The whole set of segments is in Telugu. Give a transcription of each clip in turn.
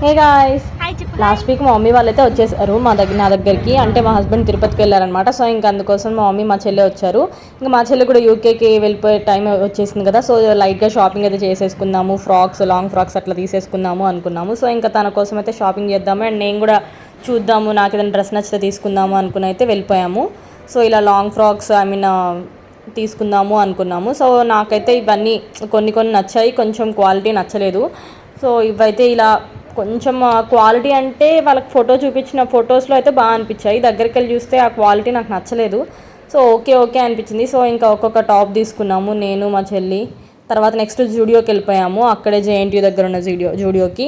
హే గాయ్స్, లాస్ట్ వీక్ మా మమ్మీ వాళ్ళైతే వచ్చేసారు నా దగ్గరికి. అంటే మా హస్బెండ్ తిరుపతికి వెళ్ళారనమాట. సో ఇంకా అందుకోసం మా మమ్మీ మా చెల్లె వచ్చారు. ఇంకా మా చెల్లె కూడా యూకేకి వెళ్ళిపోయే టైం వచ్చేసింది కదా. సో లైట్గా షాపింగ్ అయితే చేసేసుకుందాము, లాంగ్ ఫ్రాక్స్ అట్లా తీసేసుకుందాము అనుకున్నాము. సో ఇంకా తన కోసం అయితే షాపింగ్ చేద్దాము అండ్ నేను కూడా చూద్దాము, నాకు ఏదైనా డ్రెస్ నచ్చితే తీసుకుందాము అనుకుని అయితే వెళ్ళిపోయాము. సో ఇలా లాంగ్ ఫ్రాక్స్ తీసుకుందాము అనుకున్నాము. సో నాకైతే ఇవన్నీ కొన్ని నచ్చాయి, కొంచెం క్వాలిటీ నచ్చలేదు. సో ఇవైతే ఇలా కొంచెం క్వాలిటీ అంటే వాళ్ళకి చూపించిన ఫొటోస్లో అయితే బాగా అనిపించాయి, దగ్గరికి వెళ్ళి చూస్తే ఆ క్వాలిటీ నాకు నచ్చలేదు. సో ఓకే అనిపించింది. సో ఇంకా ఒక్కొక్క టాప్ తీసుకున్నాము నేను మా చెల్లి. తర్వాత నెక్స్ట్ జూడియోకి వెళ్ళిపోయాము, అక్కడే జేఎన్టీయూ దగ్గర ఉన్న జూడియోకి.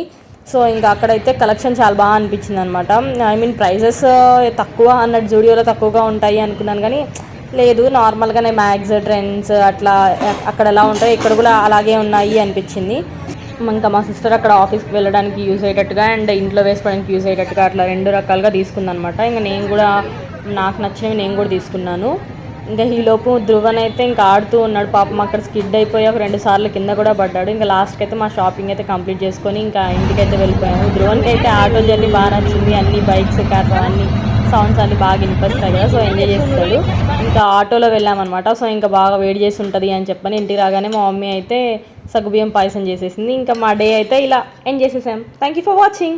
సో ఇంకా అక్కడైతే కలెక్షన్ చాలా బాగా అనిపించింది అనమాట. ప్రైజెస్ తక్కువ అన్నట్టు, జూడియోలో తక్కువగా ఉంటాయి అనుకున్నాను కానీ లేదు, నార్మల్గానే మ్యాగ్స్, ట్రెండ్స్ అట్లా అక్కడ ఎలా ఉంటాయి ఇక్కడ కూడా అలాగే ఉన్నాయి అనిపించింది. ఇంకా మా సిస్టర్ అక్కడ ఆఫీస్కి వెళ్ళడానికి యూజ్ అయ్యేటట్టుగా అండ్ ఇంట్లో వేసుకోవడానికి యూజ్ అయ్యేటట్టుగా అట్లా 2 రకాలుగా తీసుకుందనమాట. ఇంకా నేను కూడా నాకు నచ్చినవి నేను కూడా తీసుకున్నాను. ఇంకా ఈలోపు ధ్రువన్ అయితే ఇంకా ఆడుతూ ఉన్నాడు పాపం, అక్కడ స్కిడ్ అయిపోయి ఒక 2 సార్లు కింద కూడా పడ్డాడు. ఇంకా లాస్ట్కి అయితే మా షాపింగ్ అయితే కంప్లీట్ చేసుకొని ఇంకా ఇంటికైతే వెళ్ళిపోయాము. ధ్రువన్కి అయితే ఆటో జర్నీ బాగా నచ్చింది, అన్ని బైక్స్, కార్స్ అన్ని సౌండ్స్ అన్ని బాగా వినిపిస్తాయి కదా. సో ఎంజాయ్ చేస్తాడు. ఇంకా ఆటోలో వెళ్ళామన్నమాట. సో ఇంకా బాగా వేడి చేసి ఉంటుంది అని చెప్పని ఇంటికి రాగానే మా మమ్మీ అయితే సగ్గుబియ్యం పాయసం చేసేసింది. ఇంకా మా డే అయితే ఇలా ఎండ్ చేసేసాం. Thank you for watching.